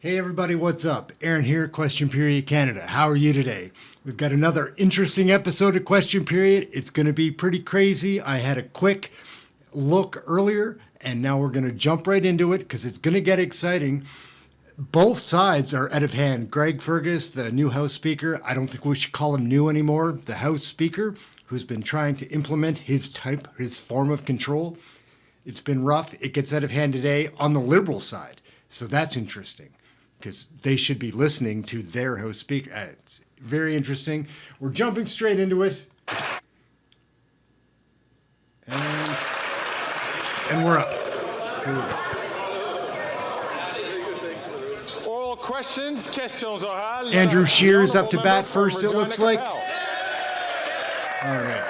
Hey everybody, what's up? Aaron here, Question Period Canada. How are you today? We've got another interesting episode of Question Period. It's going to be pretty crazy. I had a quick look earlier, and now we're going to jump right into it because it's going to get exciting. Both sides are out of hand. Greg Fergus, the new House Speaker, I don't think we should call him new anymore, the House Speaker, who's been trying to implement his form of control. It's been rough. It gets out of hand today on the Liberal side. So that's interesting, because they should be listening to their House Speaker. It's very interesting. We're jumping straight into it. And we're up. Here we go. Oral questions, questions orales. Andrew Scheer is up to bat first, it looks like. All right.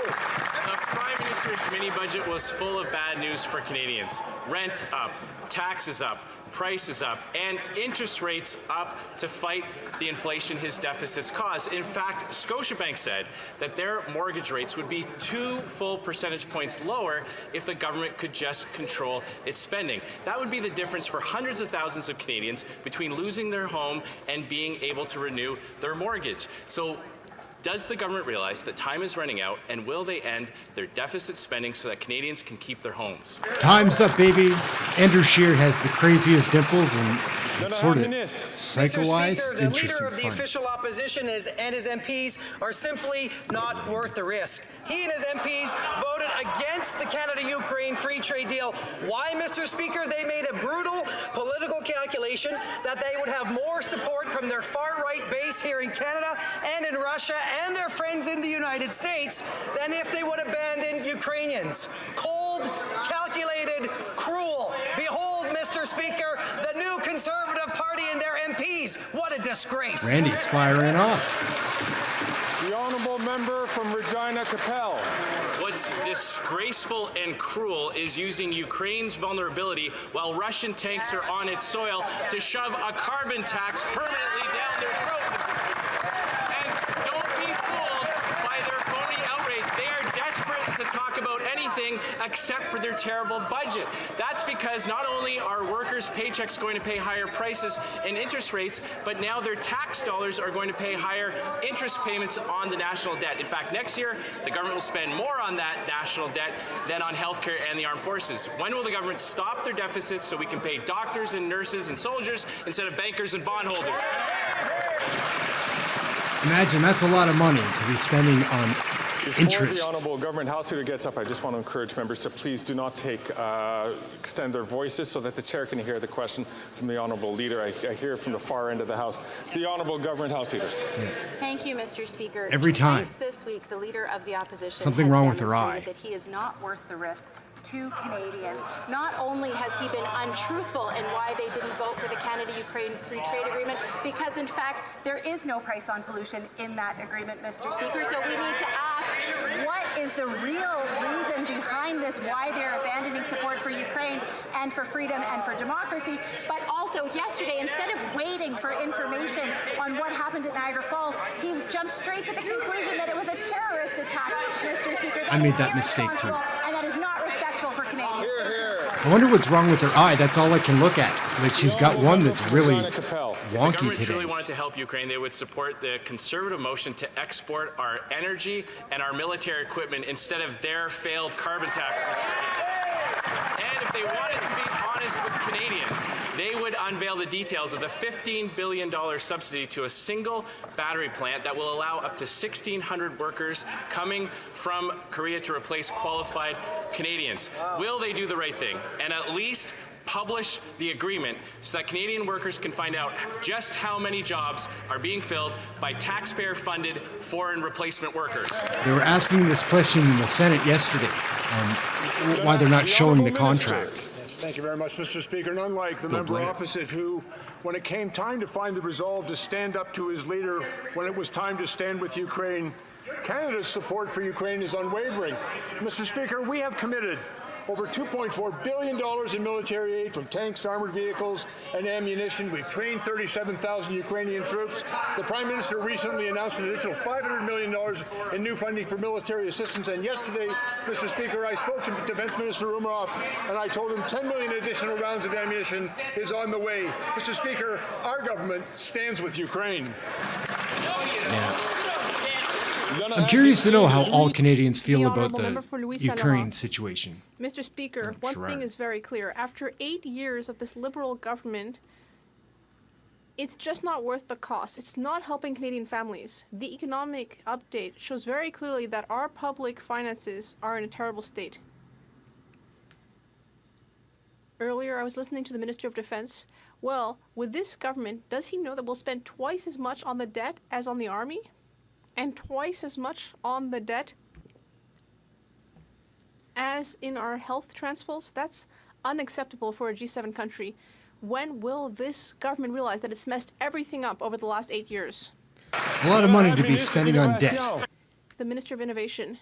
The Prime Minister's mini-budget was full of bad news for Canadians. Rent up, taxes up, prices up, and interest rates up to fight the inflation his deficits caused. In fact, Scotiabank said that their mortgage rates would be 2 full percentage points lower if the government could just control its spending. That would be the difference for hundreds of thousands of Canadians between losing their home and being able to renew their mortgage. So, does the government realize that time is running out, and will they end their deficit spending so that Canadians can keep their homes? Time's up, baby. Andrew Scheer has the craziest dimples, and it's sort of psycho-wise. It's interesting. The official opposition and his MPs are simply not worth the risk. He and his MPs voted against the Canada-Ukraine free trade deal. Why, Mr. Speaker? They made a brutal political calculation that they would have more support from their far-right base here in Canada and in Russia and their friends in the United States than if they would abandon Ukrainians. Cold, calculated, cruel. Behold, Mr. Speaker, the new Conservative Party and their MPs. What a disgrace. Randy's firing off. The honourable member from Regina Capel. What's disgraceful and cruel is using Ukraine's vulnerability while Russian tanks are on its soil to shove a carbon tax permanently down their throat. And don't be fooled by their phony outrage. They are desperate to talk about anything except for their terrible budget. That's because not only are workers' paychecks going to pay higher prices and interest rates, but now their tax dollars are going to pay higher interest payments on the national debt. In fact, next year, the government will spend more on that national debt than on healthcare and the armed forces. When will the government stop their deficits so we can pay doctors and nurses and soldiers instead of bankers and bondholders? Imagine that's a lot of money to be spending on interest. Before the Honourable Government House Leader gets up, I just want to encourage members to please do not extend their voices so that the Chair can hear the question from the Honourable Leader. I hear from the far end of the House. The Honourable Government House Leader. Yeah. Thank you, Mr. Speaker. Every time. Twice this week, the Leader of the Opposition Something has wrong with her eye. demonstrated that he is not worth the risk to Canadians. Not only has he been untruthful in why they didn't vote for the Canada-Ukraine free trade agreement, because in fact there is no price on pollution in that agreement, Mr. Speaker. So we need to ask, what is the real reason behind this, why they're abandoning support for Ukraine and for freedom and for democracy? But also yesterday, instead of waiting for information on what happened at Niagara Falls, he jumped straight to the conclusion that it was a terrorist attack, Mr. Speaker. I made that mistake too. And that is not respectful for Canadians. I wonder what's wrong with her eye. That's all I can look at. Like, she's got one that's really wonky If the government today. truly wanted to help Ukraine, they would support the Conservative motion to export our energy and our military equipment instead of their failed carbon tax. And if they wanted to be honest with Canadians, they would unveil the details of the $15 billion subsidy to a single battery plant that will allow up to 1,600 workers coming from Korea to replace qualified Canadians. Will they do the right thing and at least publish the agreement so that Canadian workers can find out just how many jobs are being filled by taxpayer-funded foreign replacement workers? They were asking this question in the Senate yesterday, why they're not showing the contract. Thank you very much, Mr. Speaker. And unlike the member opposite who, when it came time to find the resolve to stand up to his leader, when it was time to stand with Ukraine, Canada's support for Ukraine is unwavering. Mr. Speaker, we have committed over $2.4 billion in military aid, from tanks to armored vehicles and ammunition. We've trained 37,000 Ukrainian troops. The Prime Minister recently announced an additional $500 million in new funding for military assistance. And yesterday, Mr. Speaker, I spoke to Defense Minister Umerov, and I told him 10 million additional rounds of ammunition is on the way. Mr. Speaker, our government stands with Ukraine. I'm curious to know how all Canadians feel The about Honourable Member for the Louis Ukraine Saint-Laurent. situation. Mr. Speaker, one Gerard. thing is very clear. After 8 years of this Liberal government, it's just not worth the cost. It's not helping Canadian families. The economic update shows very clearly that our public finances are in a terrible state. Earlier, I was listening to the Minister of Defense. Well, with this government, does he know that we'll spend twice as much on the debt as on the army? And twice as much on the debt as in our health transfers? That's unacceptable for a G7 country. When will this government realize that it's messed everything up over the last 8 years? It's a lot of money to be spending on debt. The Minister of Innovation.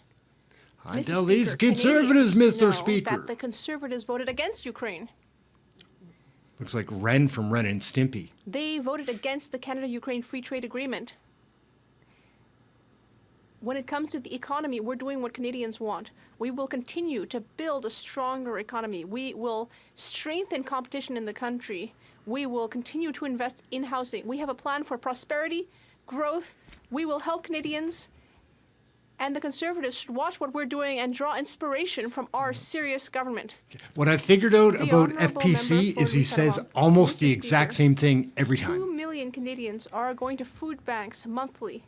I Mr. tell these Speaker, conservatives, Canadians Mr. know Speaker. that the Conservatives voted against Ukraine. Looks like Ren from Ren and Stimpy. They voted against the Canada-Ukraine Free Trade Agreement. When it comes to the economy, we're doing what Canadians want. We will continue to build a stronger economy. We will strengthen competition in the country. We will continue to invest in housing. We have a plan for prosperity, growth. We will help Canadians. And the Conservatives should watch what we're doing and draw inspiration from our serious government. What I figured out The about Honourable FPC Member for is he Louis says Saint-Laurent. almost Mr. the exact Speaker, same thing every 2 time. million Canadians are going to food banks monthly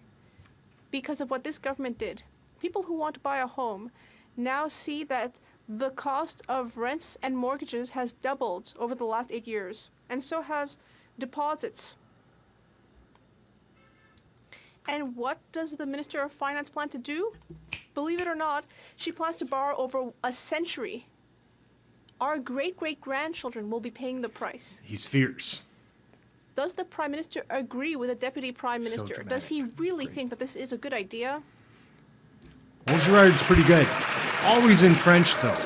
because of what this government did. People who want to buy a home now see that the cost of rents and mortgages has doubled over the last 8 years, and so have deposits. And what does the Minister of Finance plan to do? Believe it or not, she plans to borrow over a century. Our great-great-grandchildren will be paying the price. He's fierce. Does the Prime Minister agree with the Deputy Prime So Minister? Does he dramatic. really Great. think that this is a good idea? Well, Gerard's pretty good. Always in French, though.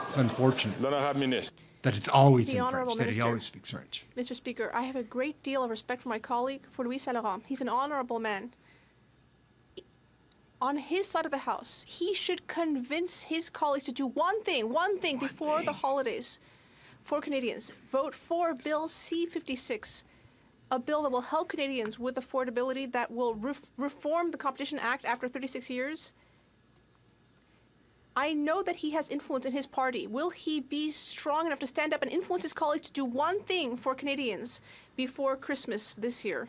It's unfortunate L'honorable ministre. that it's always The in Honourable French, that he Minister. always speaks French. Mr. Speaker, I have a great deal of respect for my colleague, for Louis Saint-Laurent. He's an honorable man. On his side of the House, he should convince his colleagues to do one thing before the holidays for Canadians. Vote for Bill C-56, a bill that will help Canadians with affordability, that will reform the Competition Act after 36 years. I know that he has influence in his party. Will he be strong enough to stand up and influence his colleagues to do one thing for Canadians before Christmas this year?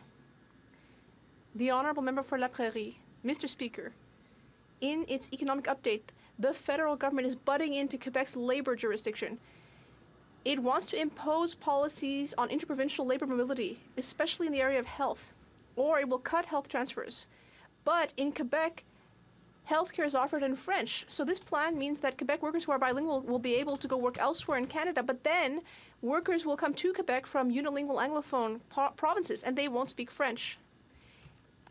The Honourable Member for La Prairie. Mr. Speaker, in its economic update, the federal government is butting into Quebec's labor jurisdiction. It wants to impose policies on interprovincial labor mobility, especially in the area of health, or it will cut health transfers. But in Quebec, healthcare is offered in French. So this plan means that Quebec workers who are bilingual will be able to go work elsewhere in Canada, but then workers will come to Quebec from unilingual Anglophone provinces, and they won't speak French.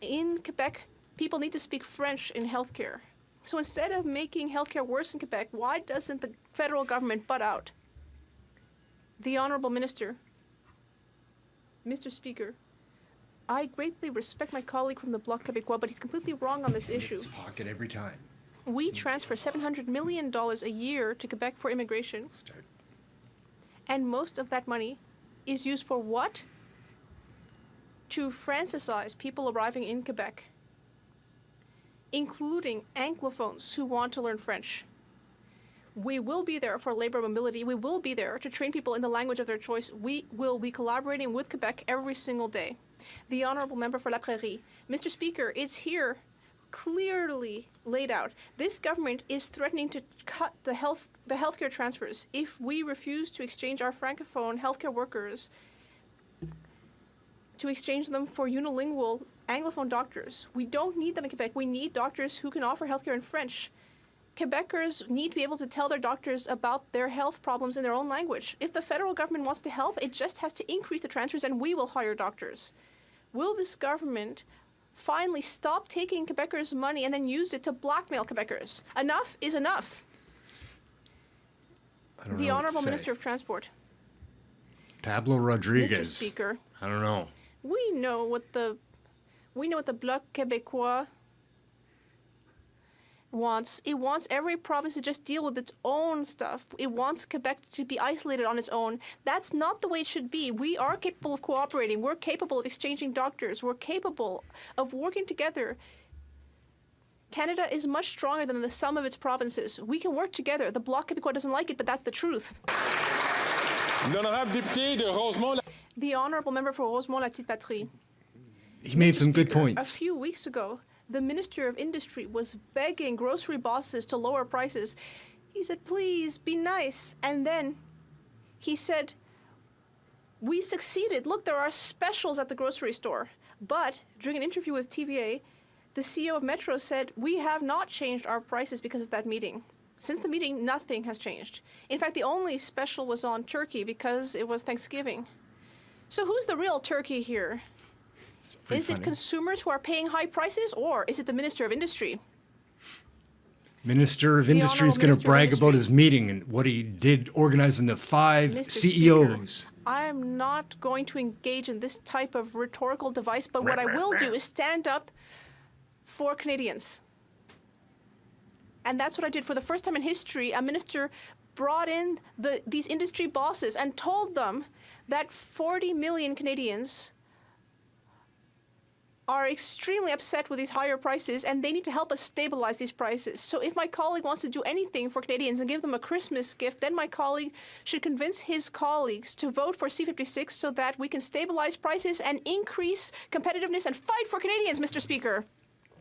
In Quebec, people need to speak French in healthcare. So instead of making healthcare worse in Quebec, why doesn't the federal government butt out? The Honourable Minister. Mr. Speaker, I greatly respect my colleague from the Bloc Québécois, but he's completely wrong on this issue. His pocket every time. We transfer $700 million a year to Quebec for immigration, Start. and most of that money is used for what? To francisize people arriving in Quebec, including Anglophones who want to learn French. We will be there for labor mobility. We will be there to train people in the language of their choice. We will be collaborating with Quebec every single day. The Honourable Member for La Prairie. Mr. Speaker, it's here clearly laid out. This government is threatening to cut the healthcare transfers if we refuse to exchange our Francophone healthcare workers, to exchange them for unilingual Anglophone doctors. We don't need them in Quebec. We need doctors who can offer healthcare in French. Quebecers need to be able to tell their doctors about their health problems in their own language. If the federal government wants to help, it just has to increase the transfers and we will hire doctors. Will this government finally stop taking Quebecers' money and then use it to blackmail Quebecers? Enough is enough. I don't The know what to Honorable say. Minister of Transport. Pablo Rodriguez. Mr. Speaker. I don't know. We know what the Bloc Québécois wants. It wants every province to just deal with its own stuff. It wants Quebec to be isolated on its own. That's not the way it should be. We are capable of cooperating. We're capable of exchanging doctors. We're capable of working together. Canada is much stronger than the sum of its provinces. We can work together. The Bloc Québécois doesn't like it, but that's the truth. L'honorable député de Rosemont. The Honorable Member for Rosemont-la-Petite-Patrie. He made some good Speaker, points. A few weeks ago, the Minister of Industry was begging grocery bosses to lower prices. He said, please, be nice. And then he said, we succeeded. Look, there are specials at the grocery store. But during an interview with TVA, the CEO of Metro said, we have not changed our prices because of that meeting. Since the meeting, nothing has changed. In fact, the only special was on turkey because it was Thanksgiving. So who's the real turkey here? Is it consumers who are paying high prices, or is it the Minister of Industry? Minister of The Industry is Honourable going to Minister of brag about Industry. his meeting and what he did organizing the 5 Mr. CEOs. Speaker, I'm not going to engage in this type of rhetorical device, but what I will do is stand up for Canadians. And that's what I did. For the first time in history, a minister brought in these industry bosses and told them that 40 million Canadians are extremely upset with these higher prices, and they need to help us stabilize these prices. So if my colleague wants to do anything for Canadians and give them a Christmas gift, then my colleague should convince his colleagues to vote for C-56 so that we can stabilize prices and increase competitiveness and fight for Canadians, Mr. Speaker.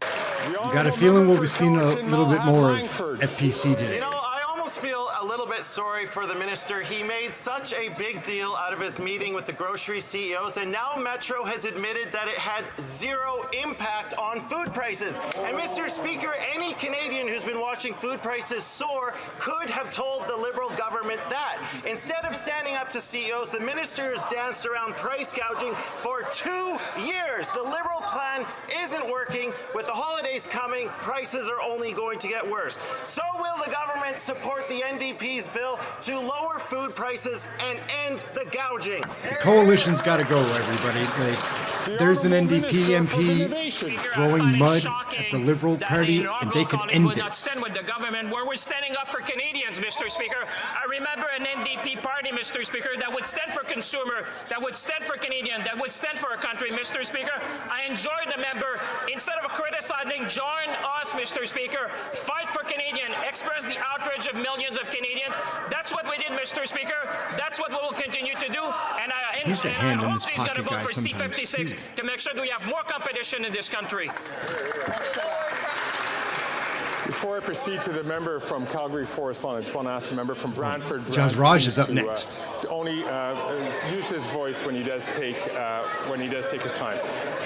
I got a feeling we'll be seeing a little bit more of FPC today. You know, I almost feel a little bit sorry for the minister. He made such a big deal out of his meeting with the grocery CEOs, and now Metro has admitted that it had zero impact on food prices. And Mr. Speaker, any Canadian who's been watching food prices soar could have told the Liberal government that. Instead of standing up to CEOs, the minister has danced around price gouging for 2 years. The Liberal plan isn't working. With the holidays coming, prices are only going to get worse. So will the government support the NDP's bill to lower food prices and end the gouging? The coalition's got to go, everybody. Like, there's an NDP MP throwing mud at the Liberal Party, and they could end will not this. stand with the government where we're standing up for Canadians, Mr. Speaker. I remember an NDP party, Mr. Speaker, that would stand for consumer, that would stand for Canadian, that would stand for our country, Mr. Speaker. I enjoyed the member, instead of criticizing, join us, Mr. Speaker. Fight for Canadian. Express the outrage of millions of Canadians. That's what we did, Mr. Speaker. That's what we will continue to do. And I He's a hand in his hope he's going to pocket vote guy for sometimes, C-56 too. to make sure that we have more competition in this country. Before I proceed to the member from Calgary Forest Lawn, I just want to ask the member from Brantford. Raj is up next. To only use his voice when he does take his time.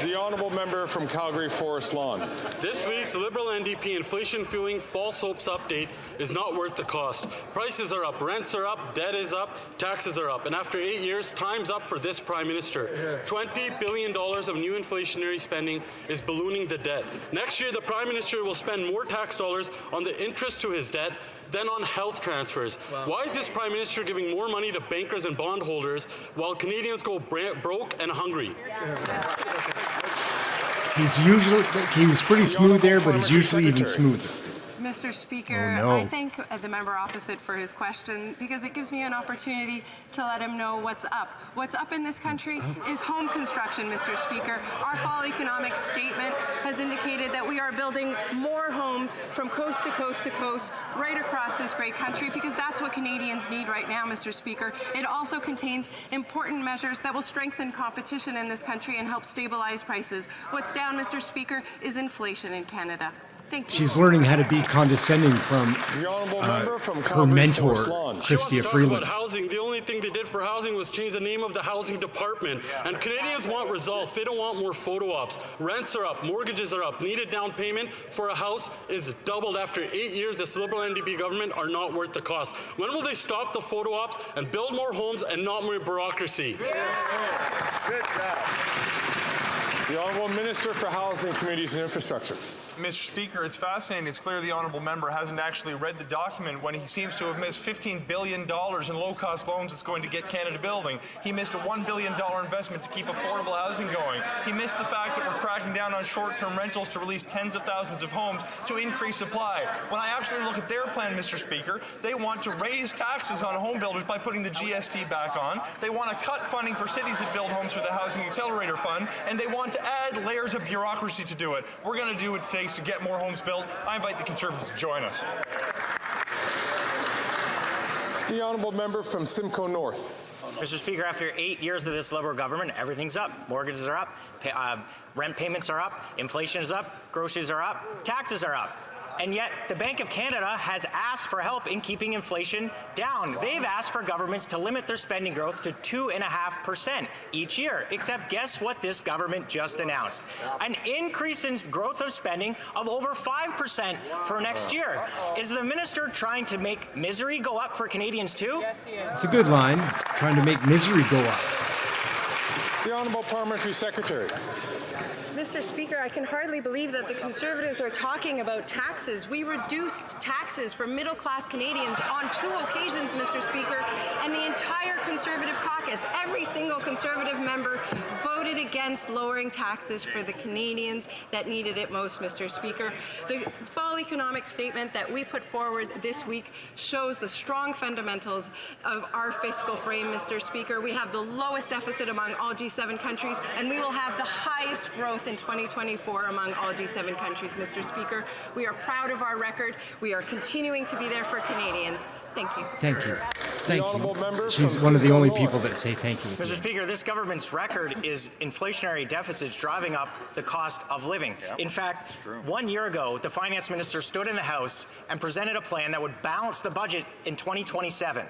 The honourable member from Calgary Forest Lawn. This week's Liberal NDP inflation fueling false hopes update is not worth the cost. Prices are up, rents are up, debt is up, taxes are up, and after 8 years, time's up for this Prime Minister. $20 billion of new inflationary spending is ballooning the debt. Next year, the Prime Minister will spend more tax dollars on the interest to his debt than on health transfers. Wow. Why is this Prime Minister giving more money to bankers and bondholders while Canadians go broke and hungry? He was pretty smooth there, but he's usually even smoother. Mr. Speaker, Oh, no. I thank the member opposite for his question because it gives me an opportunity to let him know what's up. What's up in this country is home construction, Mr. Speaker. Our fall economic statement has indicated that we are building more homes from coast to coast to coast right across this great country because that's what Canadians need right now, Mr. Speaker. It also contains important measures that will strengthen competition in this country and help stabilize prices. What's down, Mr. Speaker, is inflation in Canada. She's learning how to be condescending from her mentor, Chrystia Freeland. Housing. The only thing they did for housing was change the name of the housing department. And Canadians want results. They don't want more photo ops. Rents are up. Mortgages are up. Needed down payment for a house is doubled after 8 years. This Liberal NDP government are not worth the cost. When will they stop the photo ops and build more homes and not more bureaucracy? Good job. The Honourable Minister for Housing, Communities and Infrastructure. Mr. Speaker, it's fascinating. It's clear the honourable member hasn't actually read the document when he seems to have missed $15 billion in low-cost loans that's going to get Canada building. He missed a $1 billion investment to keep affordable housing going. He missed the fact that we're cracking down on short-term rentals to release tens of thousands of homes to increase supply. When I actually look at their plan, Mr. Speaker, they want to raise taxes on home builders by putting the GST back on. They want to cut funding for cities that build homes through the Housing Accelerator Fund, and they want to add layers of bureaucracy to do it. We're going to do what it takes to get more homes built. I invite the Conservatives to join us. The honourable member from Simcoe North. Mr. Speaker, after 8 years of this Liberal government, everything's up. Mortgages are up, rent payments are up, inflation is up, groceries are up, taxes are up. And yet, the Bank of Canada has asked for help in keeping inflation down. They've asked for governments to limit their spending growth to 2.5% each year. Except guess what this government just announced? An increase in growth of spending of over 5% for next year. Is the minister trying to make misery go up for Canadians too? Yes, he is. It's a good line, trying to make misery go up. The honourable parliamentary secretary. Mr. Speaker, I can hardly believe that the Conservatives are talking about taxes. We reduced taxes for middle-class Canadians on 2 occasions, Mr. Speaker, and the entire Conservative caucus, every single Conservative member, voted against lowering taxes for the Canadians that needed it most, Mr. Speaker. The fall economic statement that we put forward this week shows the strong fundamentals of our fiscal frame, Mr. Speaker. We have the lowest deficit among all G7 countries, and we will have the highest growth in 2024 among all G7 countries, Mr. Speaker. We are proud of our record. We are continuing to be there for Canadians. Thank you. Thank you. Thank you. She's one of the only people that say thank you. Mr. Speaker, this government's record is inflationary deficits driving up the cost of living. In fact, 1 year ago, the finance minister stood in the House and presented a plan that would balance the budget in 2027.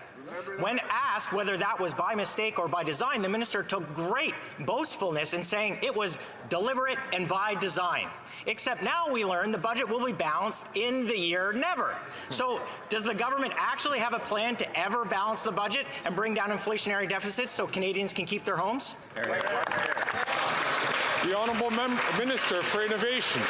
When asked whether that was by mistake or by design, the minister took great boastfulness in saying it was deliberate and by design. Except now we learn the budget will be balanced in the year never. So does the government actually have a plan to ever balance the budget and bring down inflationary deficits so Canadians can keep their homes? The honourable minister for innovation.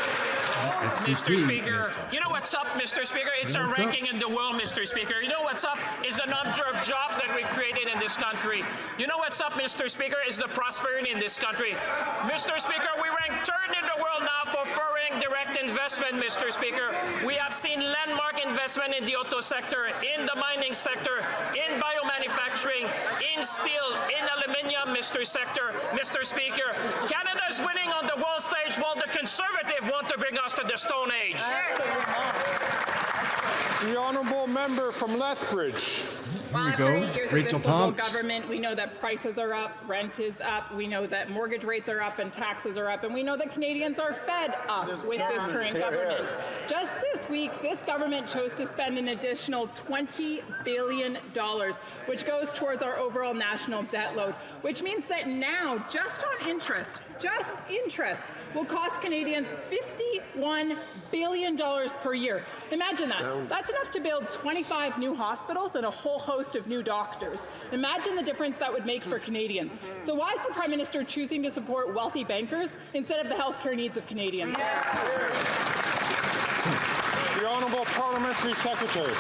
Mr. Speaker, you know what's up, Mr. Speaker? It's our ranking in the world, Mr. Speaker. You know what's up is the number of jobs that we've created in this country. You know what's up, Mr. Speaker, is the prosperity in this country. Mr. Speaker, we rank 3rd in the world now for foreign direct investment, Mr. Speaker. We have seen landmark investment in the auto sector, in the mining sector, in biomanufacturing, in steel, in aluminium, Mr. Speaker. Canada's winning on the world stage while the Conservative want to bring us to the Stone Age. The honourable member from Lethbridge. Here we go. Rachel Thomas. Government, we know that prices are up, rent is up, we know that mortgage rates are up and taxes are up, and we know that Canadians are fed up with this current government. Just this week, this government chose to spend an additional $20 billion, which goes towards our overall national debt load, which means that now, just interest, will cost Canadians $51 billion per year. Imagine that. That's enough to build 25 new hospitals and a whole host of new doctors. Imagine the difference that would make for Canadians. So why is the Prime Minister choosing to support wealthy bankers instead of the healthcare needs of Canadians? The honourable parliamentary secretary.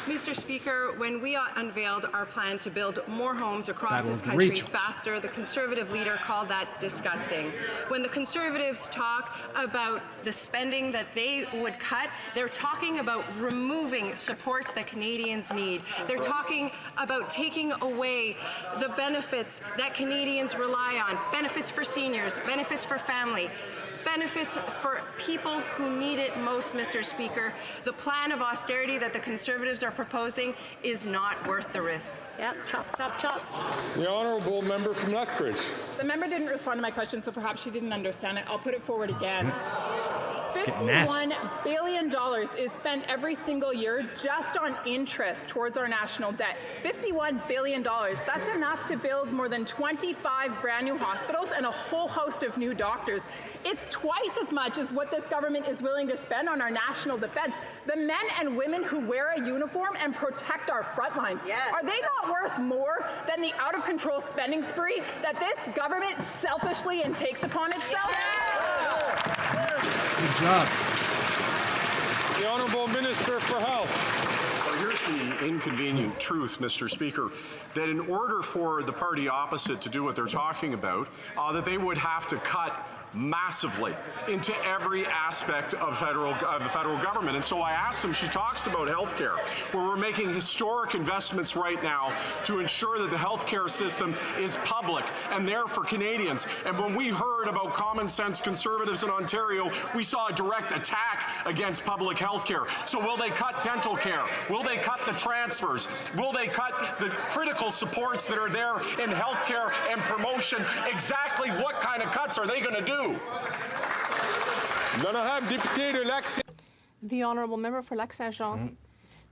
Mr. Speaker, when we unveiled our plan to build more homes across this country faster, the Conservative leader called that disgusting. When the Conservatives talk about the spending that they would cut, they're talking about removing supports that Canadians need. They're talking about taking away the benefits that Canadians rely on, benefits for seniors, benefits for family, benefits for people who need it most, Mr. Speaker. The plan of austerity that the Conservatives are proposing is not worth the risk. Yep, chop. The honourable member from Lethbridge. The member didn't respond to my question, so perhaps she didn't understand it. I'll put it forward again. $51 billion is spent every single year just on interest towards our national debt. $51 billion. That's enough to build more than 25 brand new hospitals and a whole host of new doctors. It's twice as much as what this government is willing to spend on our national defense. The men and women who wear a uniform and protect our front lines. Are they not worth more than the out-of-control spending spree that this government selfishly takes upon itself? Good job. The Honourable Minister for Health. Well, here's the inconvenient truth, Mr. Speaker, that in order for the party opposite to do what they're talking about, that they would have to cut massively into every aspect of the federal government. And so I asked him, she talks about healthcare, where we're making historic investments right now to ensure that the healthcare system is public and there for Canadians. And when we heard about common sense conservatives in Ontario, we saw a direct attack against public healthcare. So will they cut dental care? Will they cut the transfers? Will they cut the critical supports that are there in healthcare and promotion? Exactly what kind of cuts are they going to do? The Honourable Member for Lac-Saint-Jean.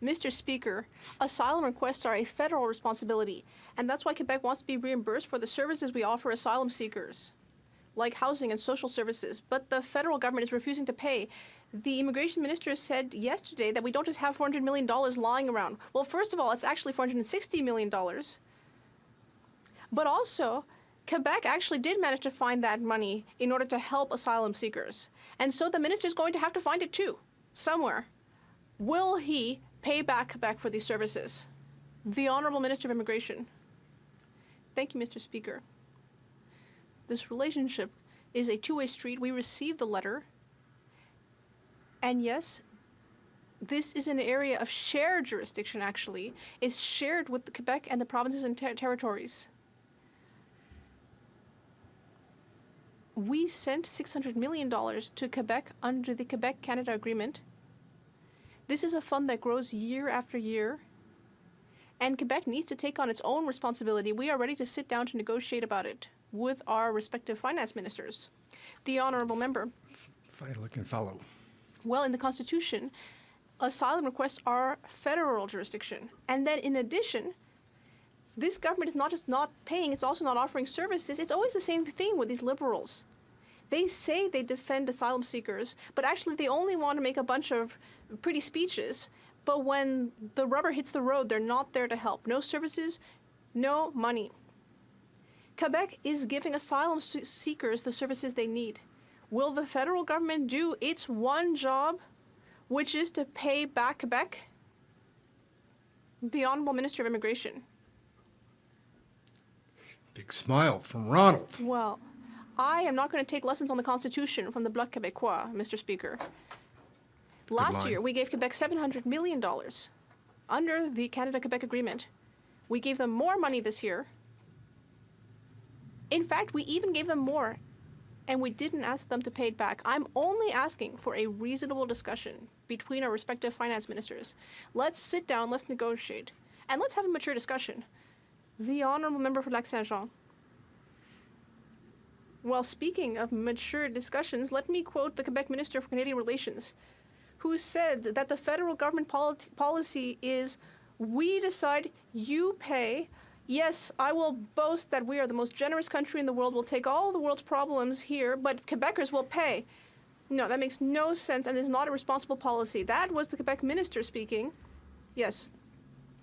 Mr. Speaker, asylum requests are a federal responsibility, and that's why Quebec wants to be reimbursed for the services we offer asylum seekers, like housing and social services, but the federal government is refusing to pay. The immigration minister said yesterday that we don't just have $400 million lying around. Well, first of all, it's actually $460 million. But also, Quebec actually did manage to find that money in order to help asylum seekers. And so the minister is going to have to find it too, somewhere. Will he pay back Quebec for these services? The Honourable Minister of Immigration. Thank you, Mr. Speaker. This relationship is a two-way street. We received the letter. And yes, this is an area of shared jurisdiction, actually. It's shared with the Quebec and the provinces and territories. We sent $600 million to Quebec under the Quebec-Canada Agreement. This is a fund that grows year after year, and Quebec needs to take on its own responsibility. We are ready to sit down to negotiate about it with our respective finance ministers. The Honourable Member. Fine-looking fellow. Well, in the Constitution, asylum requests are federal jurisdiction. And then in addition, this government is not just not paying, it's also not offering services. It's always the same thing with these Liberals. They say they defend asylum seekers, but actually they only want to make a bunch of pretty speeches. But when the rubber hits the road, they're not there to help. No services, no money. Quebec is giving asylum seekers the services they need. Will the federal government do its one job, which is to pay back Quebec? The Honourable Minister of Immigration. Big smile from Ronald. Well, I am not going to take lessons on the Constitution from the Bloc Québécois, Mr. Speaker. Last year, we gave Quebec $700 million under the Canada-Quebec Agreement. We gave them more money this year. In fact, we even gave them more, and we didn't ask them to pay it back. I'm only asking for a reasonable discussion between our respective finance ministers. Let's sit down, let's negotiate, and let's have a mature discussion. The Honourable Member for Lac-Saint-Jean. Well, speaking of mature discussions, let me quote the Quebec Minister for Canadian Relations, who said that the federal government policy is, we decide, you pay. Yes, I will boast that we are the most generous country in the world. We'll take all the world's problems here, but Quebecers will pay. No, that makes no sense and is not a responsible policy. That was the Quebec Minister speaking. Yes.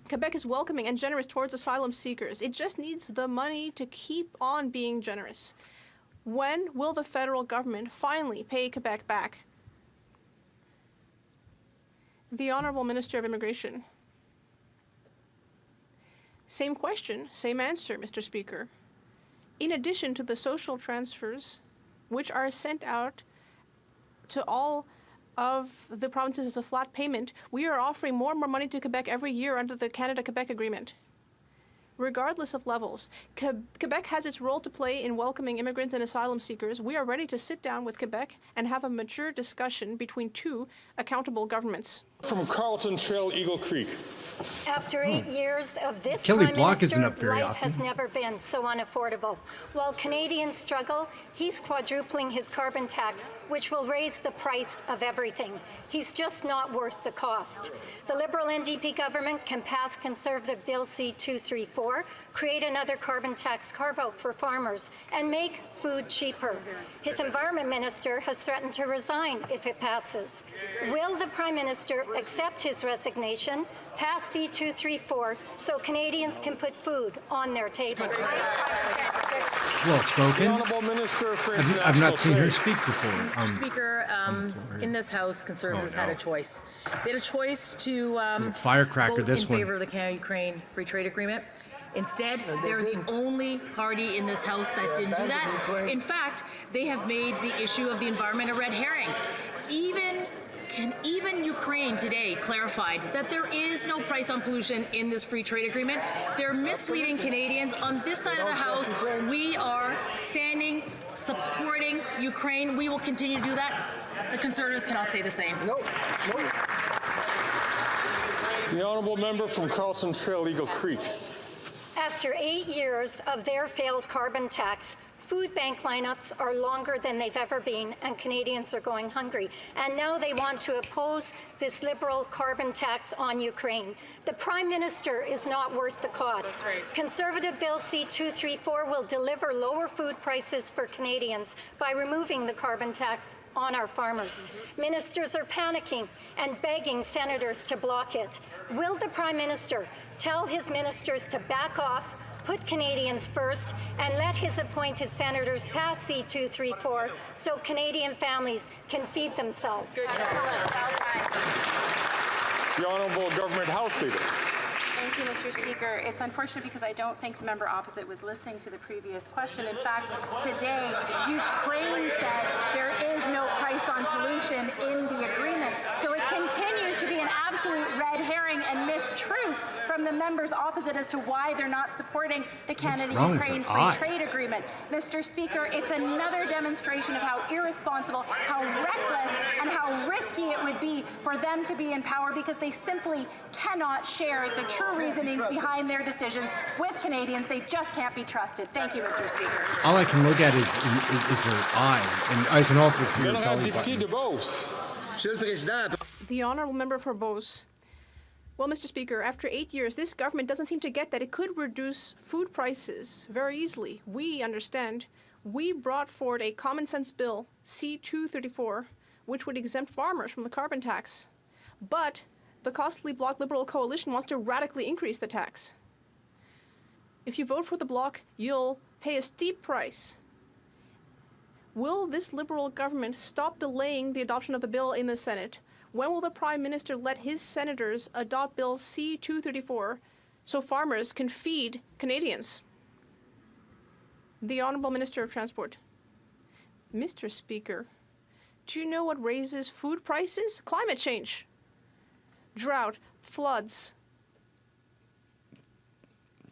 Quebec is welcoming and generous towards asylum seekers. It just needs the money to keep on being generous. When will the federal government finally pay Quebec back? The Honourable Minister of Immigration. Same question, same answer, Mr. Speaker. In addition to the social transfers, which are sent out to all of the provinces as a flat payment, we are offering more and more money to Quebec every year under the Canada-Quebec Agreement. Regardless of levels, Quebec has its role to play in welcoming immigrants and asylum seekers. We are ready to sit down with Quebec and have a mature discussion between two accountable governments. From Carlton Trail, Eagle Creek. After 8 years of this Kelly Prime Block Minister, isn't up very life often. has never been so unaffordable. While Canadians struggle, he's quadrupling his carbon tax, which will raise the price of everything. He's just not worth the cost. The Liberal NDP government can pass Conservative Bill C-234, create another carbon tax carve-out for farmers, and make food cheaper. His Environment Minister has threatened to resign if it passes. Will the Prime Minister accept his resignation, Pass C-234 so Canadians can put food on their table. Well spoken. The Honourable Minister for I've not seen her International speak before. Mr. Speaker, in this House, Conservatives had a choice. They had a choice to firecracker vote this in one. favor of the Canada-Ukraine Free Trade Agreement. Instead, they're the only party in this House that didn't do that. In fact, they have made the issue of the environment a red herring. Even Ukraine today clarified that there is no price on pollution in this free trade agreement. They're misleading Canadians. On this side of the House, we are standing, supporting Ukraine. We will continue to do that. The Conservatives cannot say the same. The Honourable Member from Carlton Trail Eagle Creek. After 8 years of their failed carbon tax, food bank lineups are longer than they've ever been, and Canadians are going hungry. And now they want to oppose this Liberal carbon tax on Ukraine. The Prime Minister is not worth the cost. Conservative Bill C-234 will deliver lower food prices for Canadians by removing the carbon tax on our farmers. Ministers are panicking and begging senators to block it. Will the Prime Minister tell his ministers to back off, put Canadians first, and let his appointed senators pass C-234 so Canadian families can feed themselves? The Honourable Government House Leader. Thank you, Mr. Speaker. It's unfortunate because I don't think the member opposite was listening to the previous question. In fact, today, Ukraine said there is no price on pollution in the agreement. So it continues to be an absolute red herring and mistruth from the members opposite as to why they're not supporting the Canada-Ukraine Free Trade Agreement. Mr. Speaker, it's another demonstration of how irresponsible, how reckless, and how risky it would be for them to be in power because they simply cannot share the true reasonings behind their decisions with Canadians. They just can't be trusted. Thank you, Mr. Speaker. All I can look at is her eye, and I can also see her belly button. The Honourable Member for Beauce. Well, Mr. Speaker, after 8 years, this government doesn't seem to get that it could reduce food prices very easily. We understand. We brought forward a common sense bill, C-234, which would exempt farmers from the carbon tax. But the costly Bloc Liberal coalition wants to radically increase the tax. If you vote for the Bloc, you'll pay a steep price. Will this Liberal government stop delaying the adoption of the bill in the Senate? When will the Prime Minister let his senators adopt Bill C-234 so farmers can feed Canadians? The Honourable Minister of Transport. Mr. Speaker, do you know what raises food prices? Climate change. Drought, floods.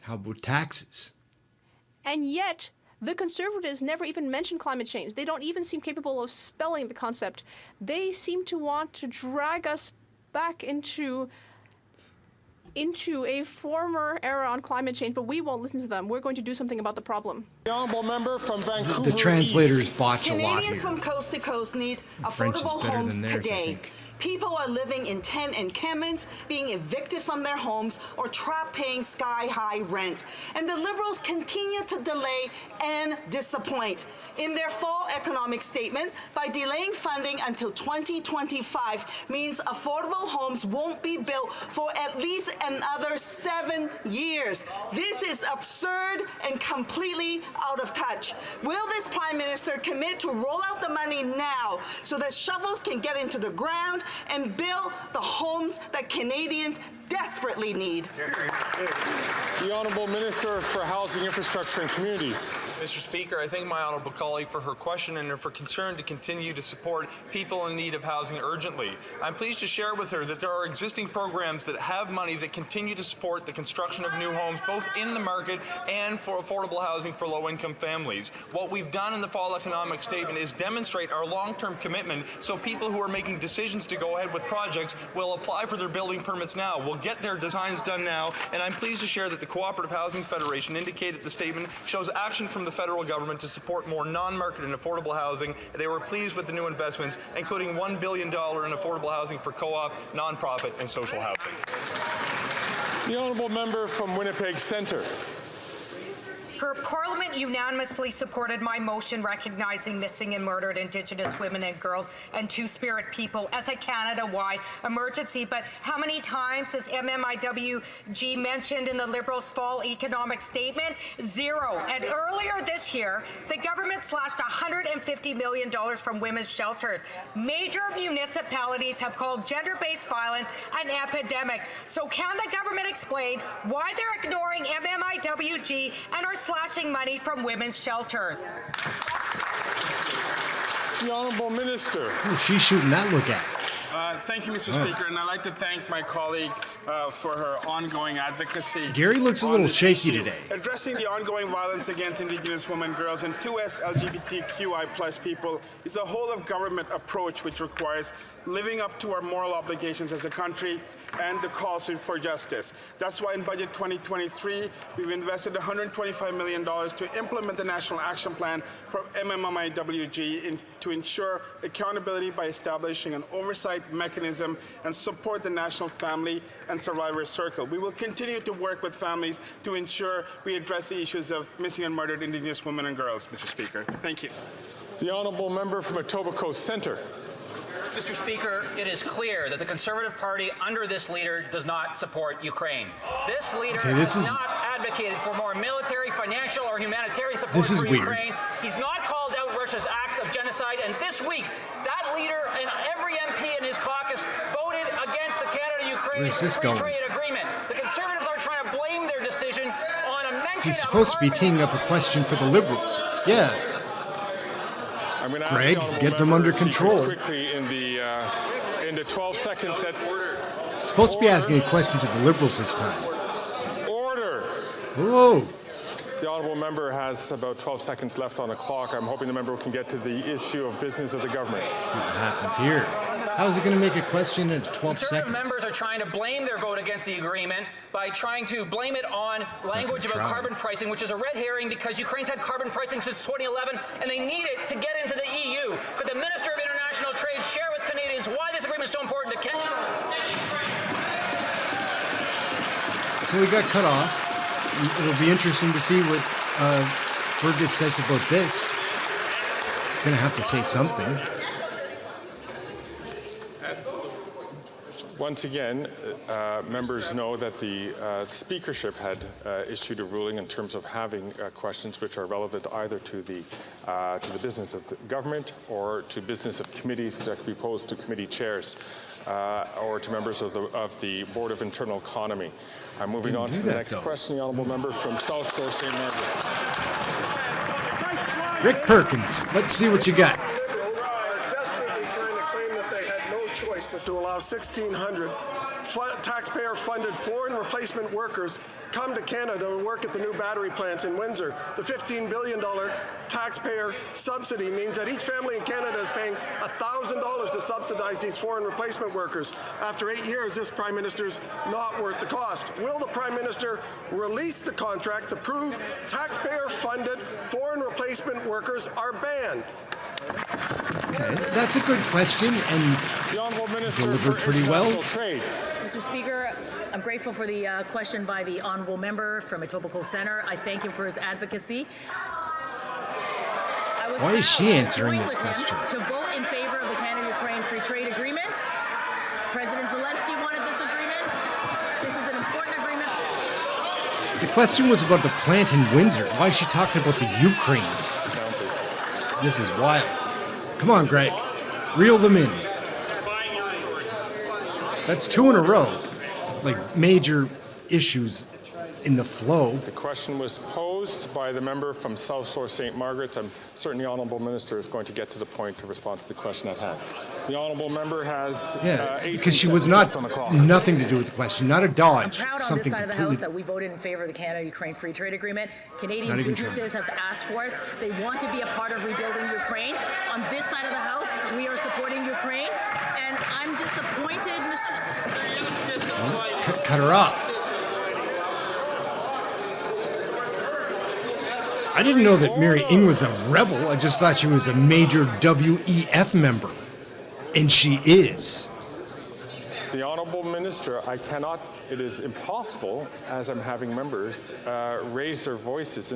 How about taxes? And yet, the Conservatives never even mention climate change. They don't even seem capable of spelling the concept. They seem to want to drag us back into a former era on climate change, but we won't listen to them. We're going to do something about the problem. The Honourable Member from Vancouver. The translators botch a lot here. Canadians from coast to coast need affordable homes today. People are living in tent encampments, being evicted from their homes, or trapped paying sky-high rent. And the Liberals continue to delay and disappoint. In their fall economic statement, by delaying funding until 2025 means affordable homes won't be built for at least another 7 years. This is absurd and completely out of touch. Will this Prime Minister commit to roll out the money now so that shovels can get into the ground and build the homes that Canadians desperately need? The Honourable Minister for Housing, Infrastructure and Communities. Mr. Speaker, I thank my honourable colleague for her question and for concern to continue to support people in need of housing urgently. I'm pleased to share with her that there are existing programs that have money that continue to support the construction of new homes, both in the market and for affordable housing for low-income families. What we've done in the fall economic statement is demonstrate our long-term commitment so people who are making decisions to go ahead with projects will apply for their building permits now, will get their designs done now, and I'm pleased to share that the Cooperative Housing Federation indicated the statement shows action from the federal government to support more non-market and affordable housing. They were pleased with the new investments, including $1 billion in affordable housing for co-op, non-profit, and social housing. The Honourable Member from Winnipeg Centre. Speaker, Parliament unanimously supported my motion recognizing missing and murdered Indigenous women and girls and Two-Spirit people as a Canada-wide emergency. But how many times is MMIWG mentioned in the Liberals' fall economic statement? Zero. And earlier this year, the government slashed $150 million from women's shelters. Major municipalities have called gender-based violence an epidemic. So can the government explain why they're ignoring MMIWG and are slashing money from women's shelters? The Honourable Minister. Who's she shooting that look at? Thank you, Mr. Speaker, and I'd like to thank my colleague for her ongoing advocacy. Gary looks a little shaky today. Addressing the ongoing violence against Indigenous women, girls, and 2S LGBTQI+ people is a whole-of-government approach which requires living up to our moral obligations as a country and the calls for justice. That's why in Budget 2023, we've invested $125 million to implement the National Action Plan for MMIWG to ensure accountability by establishing an oversight mechanism and support the National Family and Survivor Circle. We will continue to work with families to ensure we address the issues of missing and murdered Indigenous women and girls, Mr. Speaker. Thank you. The Honourable Member from Etobicoke Centre. Mr. Speaker, it is clear that the Conservative Party under this leader does not support Ukraine. This leader has not advocated for more military, financial, or humanitarian support for Ukraine. He's not called out Russia's acts of genocide, and this week, that leader and every MP in his caucus voted against the Canada-Ukraine free trade agreement. The Conservatives are trying to blame their decision on a mention He's supposed to be teeing up a question for the Liberals. Yeah. Greg, get them under control. Quickly in the 12 seconds that Supposed to be asking a question to the Liberals this time. Order. Whoa. The Honourable Member has about 12 seconds left on the clock. I'm hoping the member can get to the issue of business of the government. Let's see what happens here. How is it going to make a question in 12 Conservative seconds? members are trying to blame their vote against the agreement by trying to blame it on language about carbon pricing, which is a red herring because Ukraine's had carbon pricing since 2011 and they need it to get into the EU. Could the Minister of International Trade share with Canadians why this agreement is so important to Canada? So we got cut off. It'll be interesting to see what Fergus says about this. He's going to have to say something. Once again, members know that the speakership had issued a ruling in terms of having questions which are relevant either to the business of the government or to business of committees that could be posed to committee chairs or to members of the Board of Internal Economy. I'm moving on to the next question, the Honourable Member from South Shore St. Margaret's. Rick Perkins, let's see what you got. But to allow 1,600 taxpayer-funded foreign replacement workers come to Canada to work at the new battery plant in Windsor. The $15 billion taxpayer subsidy means that each family in Canada is paying $1,000 to subsidize these foreign replacement workers. After 8 years, this Prime Minister's not worth the cost. Will the Prime Minister release the contract to prove taxpayer-funded foreign replacement workers are banned? Okay, that's a good question, and delivered pretty well. Mr. Speaker, I'm grateful for the question by the Honourable Member from Etobicoke Centre. I thank him for his advocacy. Why is she answering this question? To vote in favor of the Canada-Ukraine Free Trade Agreement. President Zelensky wanted this agreement. This is an important agreement. The question was about the plant in Windsor. Why is she talking about the Ukraine? This is wild. Come on, Greg. Reel them in. That's 2 in a row. Like major issues in the flow. The question was posed by the member from South Shore St. Margaret's. I'm certain the Honourable Minister is going to get to the point to respond to the question at hand. The Honourable Member has because she was nothing to do with the question, not a dodge. I'm proud on this side of the House that we voted in favor of the Canada-Ukraine Free Trade Agreement. Canadian businesses have asked for it. They want to be a part of rebuilding Ukraine. On this side of the House, we are supporting Ukraine, and I'm disappointed, Mr. Cut her off. I didn't know that Mary Ng was a rebel. I just thought she was a major WEF member. And she is. The Honourable Minister, I cannot, it is impossible, as I'm having members raise their voices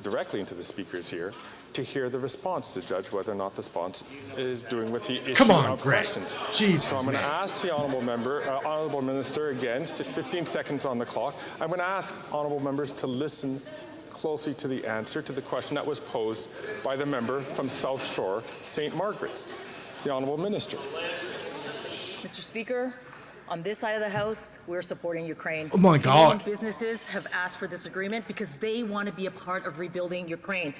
directly into the speakers here, to hear the response to judge whether or not the response is doing with the issue of questions. Jesus, so I'm going to ask the Honourable Minister again, 15 seconds on the clock. I'm going to ask Honourable members to listen closely to the answer to the question that was posed by the member from South Shore, St. Margaret's. The Honourable Minister. Mr. Speaker, on this side of the House, we're supporting Ukraine. Oh my God. Canadian businesses have asked for this agreement because they want to be a part of rebuilding Ukraine.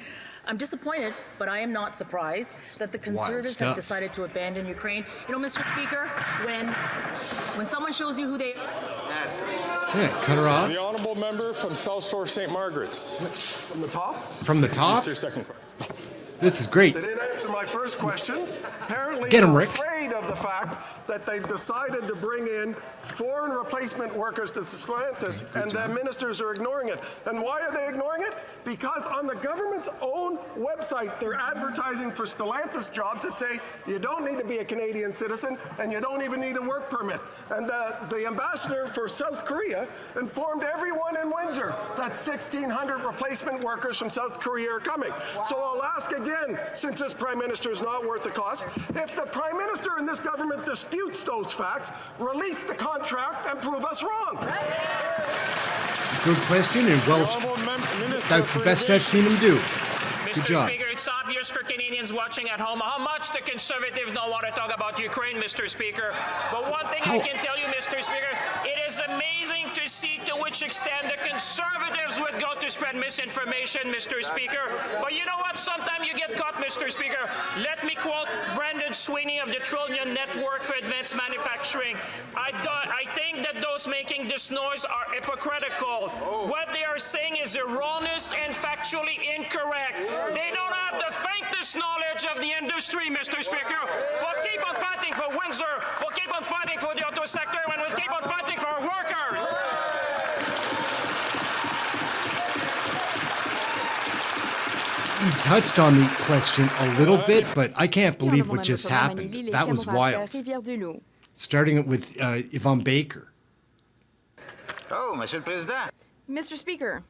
I'm disappointed, but I am not surprised that the Conservatives have decided to abandon Ukraine. You know, Mr. Speaker, when someone shows you who they Yeah, cut her off. The Honourable Member from South Shore, St. Margaret's. From the top? From the top? Mr. Second question. This is great. They didn't answer my first question. Apparently, Get 'em, they're Rick. afraid of the fact that they've decided to bring in foreign replacement workers to Stellantis, and the ministers are ignoring it. And why are they ignoring it? Because on the government's own website, they're advertising for Stellantis jobs that say you don't need to be a Canadian citizen and you don't even need a work permit. And the ambassador for South Korea informed everyone in Windsor that 1,600 replacement workers from South Korea are coming. So I'll ask again, since this Prime Minister is not worth the cost, if the Prime Minister and this government disputes those facts, release the contract and prove us wrong. It's a good question, and that's the best I've seen him do. Good Mr. job. Speaker, it's obvious for Canadians watching at home how much the Conservatives don't want to talk about Ukraine, Mr. Speaker. But one thing I can tell you, Mr. Speaker, it is amazing to see to which extent the Conservatives would go to spread misinformation, Mr. Speaker. But you know what? Sometimes you get caught, Mr. Speaker. Let me quote Brandon Sweeney of the Trillion Network for Advanced Manufacturing. I think that those making this noise are hypocritical. What they are saying is erroneous and factually incorrect. They don't have the faintest knowledge of the industry, Mr. Speaker. We'll keep on fighting for Windsor. We'll keep on fighting for the auto sector, and we'll keep on fighting for our workers. He touched on the question a little bit, but I can't believe what just happened. That was wild. Starting with Yvonne Baker. Oh, Monsieur le Président. Mr. Speaker,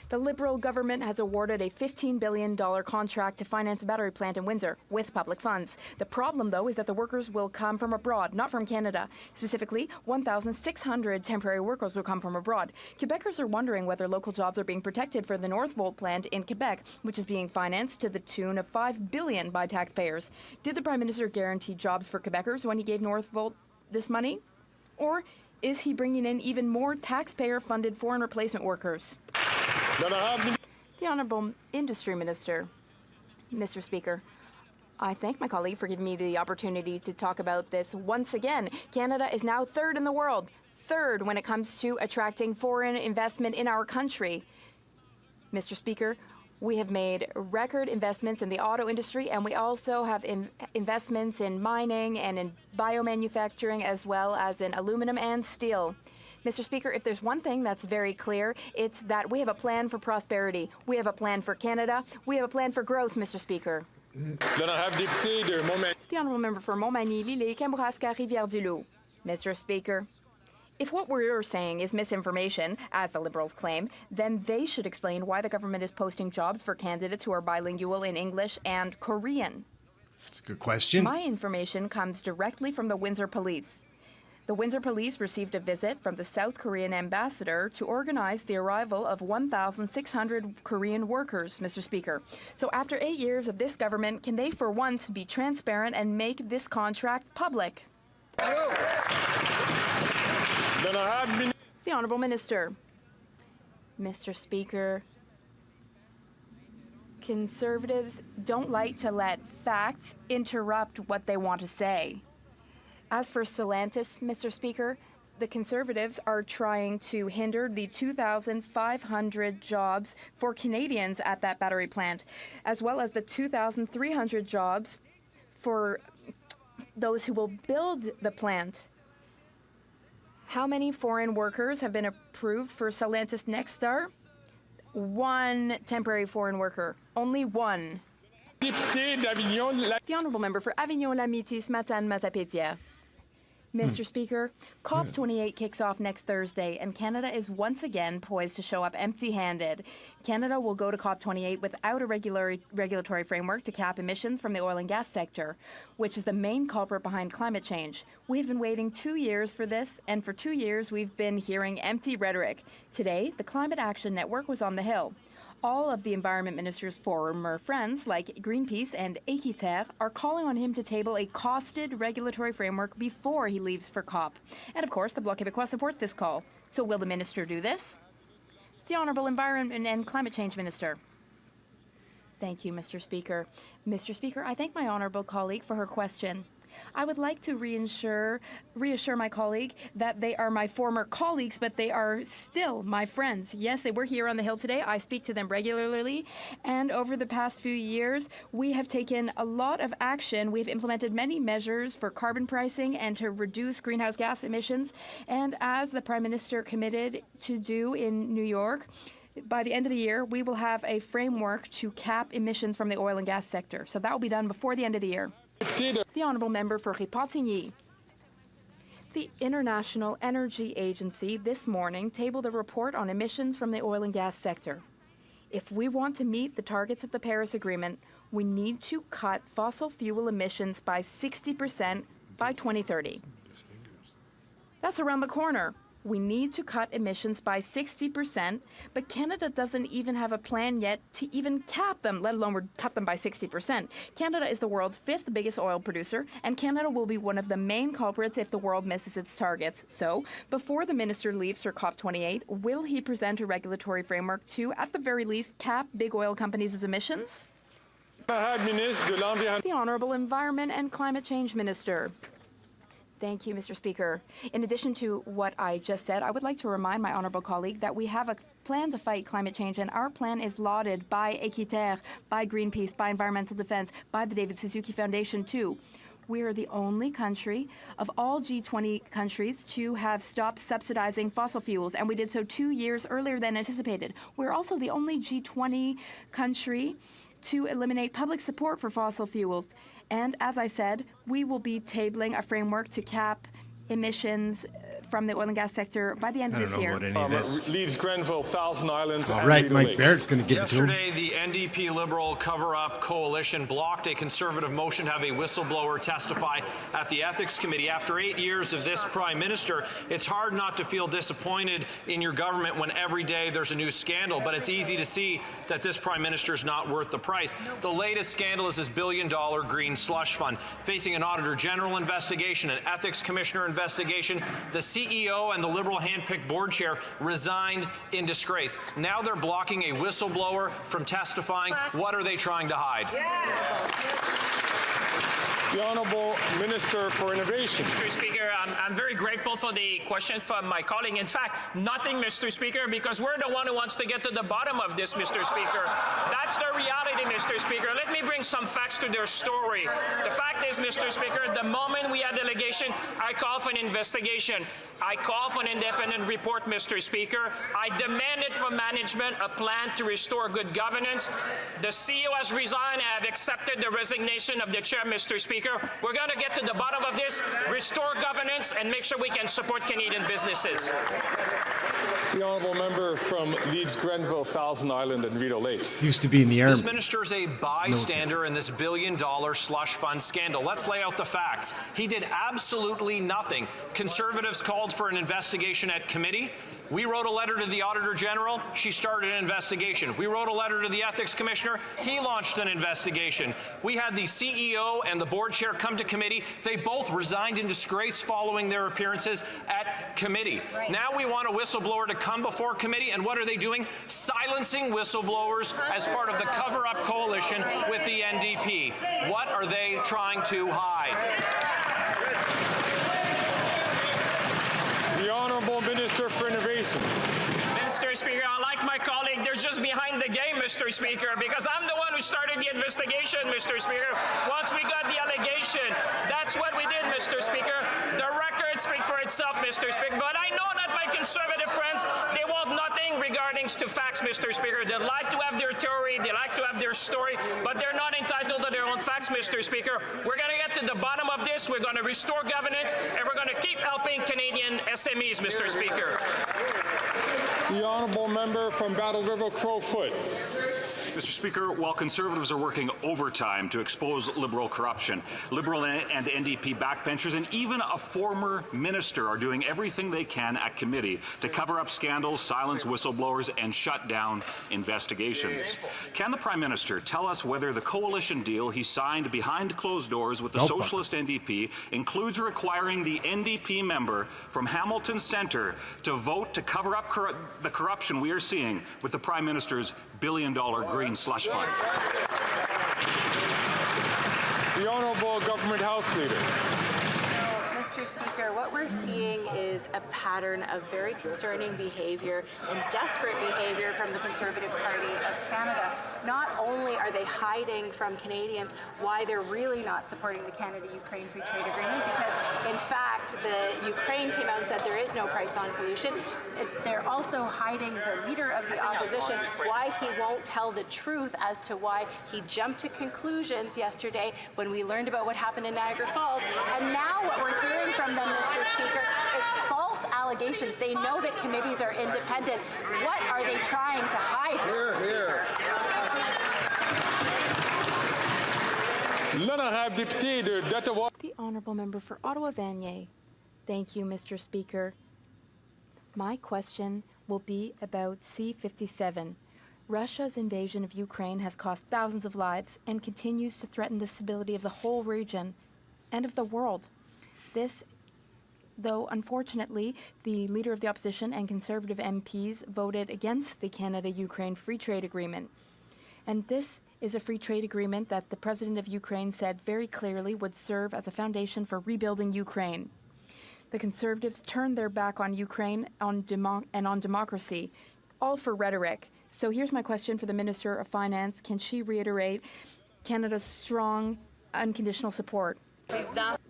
the Liberal government has awarded a $15 billion contract to finance a battery plant in Windsor with public funds. The problem, though, is that the workers will come from abroad, not from Canada. Specifically, 1,600 temporary workers will come from abroad. Quebecers are wondering whether local jobs are being protected for the Northvolt plant in Quebec, which is being financed to the tune of $5 billion by taxpayers. Did the Prime Minister guarantee jobs for Quebecers when he gave Northvolt this money? Or is he bringing in even more taxpayer-funded foreign replacement workers? The Honourable Industry Minister. Mr. Speaker, I thank my colleague for giving me the opportunity to talk about this once again. Canada is now third in the world, third when it comes to attracting foreign investment in our country. Mr. Speaker, we have made record investments in the auto industry, and we also have investments in mining and in biomanufacturing, as well as in aluminum and steel. Mr. Speaker, if there's one thing that's very clear, it's that we have a plan for prosperity. We have a plan for Canada. We have a plan for growth, Mr. Speaker. The Honourable Member for Montmagny-Lillé, Kamouraska, Rivière-du-Loup. Mr. Speaker, if what we're saying is misinformation, as the Liberals claim, then they should explain why the government is posting jobs for candidates who are bilingual in English and Korean. That's a good question. My information comes directly from the Windsor Police. The Windsor Police received a visit from the South Korean ambassador to organize the arrival of 1,600 Korean workers, Mr. Speaker. So after 8 years of this government, can they for once be transparent and make this contract public? The Honourable Minister. Mr. Speaker, Conservatives don't like to let facts interrupt what they want to say. As for Stellantis, Mr. Speaker, the Conservatives are trying to hinder the 2,500 jobs for Canadians at that battery plant, as well as the 2,300 jobs for those who will build the plant. How many foreign workers have been approved for Stellantis Nexstar? One temporary foreign worker. Only one. The Honourable Member for Avignon-Lamitis, Matane-Matapédia. Mr. Speaker, COP28 kicks off next Thursday, and Canada is once again poised to show up empty-handed. Canada will go to COP28 without a regulatory framework to cap emissions from the oil and gas sector, which is the main culprit behind climate change. We've been waiting 2 years for this, and for 2 years we've been hearing empty rhetoric. Today, the Climate Action Network was on the Hill. All of the Environment Minister's former friends, like Greenpeace and HOOKY, are calling on him to table a costed regulatory framework before he leaves for COP. And of course, the Bloc Québécois supports this call. So will the minister do this? The Honourable Environment and Climate Change Minister. Thank you, Mr. Speaker. Mr. Speaker, I thank my honourable colleague for her question. I would like to reassure my colleague that they are my former colleagues, but they are still my friends. Yes, they were here on the Hill today. I speak to them regularly. And over the past few years, we have taken a lot of action. We've implemented many measures for carbon pricing and to reduce greenhouse gas emissions. And as the Prime Minister committed to do in New York, by the end of the year, we will have a framework to cap emissions from the oil and gas sector. So that will be done before the end of the year. The Honourable Member for Repentigny. The International Energy Agency this morning tabled a report on emissions from the oil and gas sector. If we want to meet the targets of the Paris Agreement, we need to cut fossil fuel emissions by 60% by 2030. That's around the corner. We need to cut emissions by 60%, but Canada doesn't even have a plan yet to even cap them, let alone cut them by 60%. Canada is the world's 5th biggest oil producer, and Canada will be one of the main culprits if the world misses its targets. So, before the minister leaves for COP28, will he present a regulatory framework to, at the very least, cap big oil companies' emissions? The Honourable Environment and Climate Change Minister. Thank you, Mr. Speaker. In addition to what I just said, I would like to remind my honourable colleague that we have a plan to fight climate change, and our plan is lauded by HOOKY, by Greenpeace, by Environmental Defence, by the David Suzuki Foundation, too. We are the only country of all G20 countries to have stopped subsidizing fossil fuels, and we did so 2 years earlier than anticipated. We're also the only G20 country to eliminate public support for fossil fuels. And as I said, we will be tabling a framework to cap emissions from the oil and gas sector by the end of this year. I don't know what any of this. Leeds, Grenville, Thousand Islands. All right, Mike Barrett's going to give it to him. Yesterday, the NDP Liberal Cover-Up Coalition blocked a Conservative motion to have a whistleblower testify at the Ethics Committee. After 8 years of this Prime Minister, it's hard not to feel disappointed in your government when every day there's a new scandal, but it's easy to see that this Prime Minister is not worth the price. The latest scandal is his billion-dollar green slush fund. Facing an Auditor General investigation, an Ethics Commissioner investigation, the CEO and the Liberal hand-picked board chair resigned in disgrace. Now they're blocking a whistleblower from testifying. What are they trying to hide? The Honourable Minister for Innovation. Mr. Speaker, I'm very grateful for the question from my colleague. In fact, nothing, Mr. Speaker, because we're the one who wants to get to the bottom of this, Mr. Speaker. That's the reality, Mr. Speaker. Let me bring some facts to their story. The fact is, Mr. Speaker, the moment we had delegation, I call for an investigation. I call for an independent report, Mr. Speaker. I demanded from management a plan to restore good governance. The CEO has resigned. I have accepted the resignation of the chair, Mr. Speaker. We're going to get to the bottom of this, restore governance, and make sure we can support Canadian businesses. The Honourable Member from Leeds, Grenville, Thousand Island and Rideau Lakes. Used to be in the Army. This minister is a bystander in this billion-dollar slush fund scandal. Let's lay out the facts. He did absolutely nothing. Conservatives called for an investigation at committee. We wrote a letter to the Auditor General. She started an investigation. We wrote a letter to the Ethics Commissioner. He launched an investigation. We had the CEO and the board chair come to committee. They both resigned in disgrace following their appearances at committee. Right. Now we want a whistleblower to come before committee, and what are they doing? Silencing whistleblowers as part of the cover-up coalition with the NDP. What are they trying to hide? The Honourable Minister for Innovation. Mr. Speaker, unlike my colleague, they're just behind defend the game, Mr. Speaker, because I'm the one who started the investigation, Mr. Speaker. Once we got the allegation, that's what we did, Mr. Speaker. The record speaks for itself, Mr. Speaker. But I know that my conservative friends, they want nothing regarding to facts, Mr. Speaker. They like to have their theory, they like to have their story, but they're not entitled to their own facts, Mr. Speaker. We're going to get to the bottom of this. We're going to restore governance, and we're going to keep helping Canadian SMEs, Mr. Speaker. The honourable member from Battle River Crowfoot. Mr. Speaker, while Conservatives are working overtime to expose Liberal corruption, Liberal and NDP backbenchers and even a former minister are doing everything they can at committee to cover up scandals, silence whistleblowers, and shut down investigations. Can the Prime Minister tell us whether the coalition deal he signed behind closed doors with the Socialist NDP includes requiring the NDP member from Hamilton Centre to vote to cover up the corruption we are seeing with the Prime Minister's billion-dollar green slush fund? The Honourable Government House Leader. Mr. Speaker, what we're seeing is a pattern of very concerning behavior and desperate behavior from the Conservative Party of Canada. Not only are they hiding from Canadians why they're really not supporting the Canada-Ukraine Free Trade Agreement, because in fact the Ukraine came out and said there is no price on pollution. They're also hiding the leader of the opposition, why he won't tell the truth as to why he jumped to conclusions yesterday when we learned about what happened in Niagara Falls. And now what we're hearing from them, Mr. Speaker, is false allegations. They know that committees are independent. What are they trying to hide, Mr. Speaker? The Honourable Member for Ottawa-Vanier. Thank you, Mr. Speaker. My question will be about C-57. Russia's invasion of Ukraine has cost thousands of lives and continues to threaten the stability of the whole region and of the world. This, though unfortunately, the Leader of the Opposition and Conservative MPs voted against the Canada-Ukraine Free Trade Agreement. And this is a free trade agreement that the President of Ukraine said very clearly would serve as a foundation for rebuilding Ukraine. The Conservatives turned their back on Ukraine and on democracy, all for rhetoric. So here's my question for the Minister of Finance. Can she reiterate Canada's strong, unconditional support?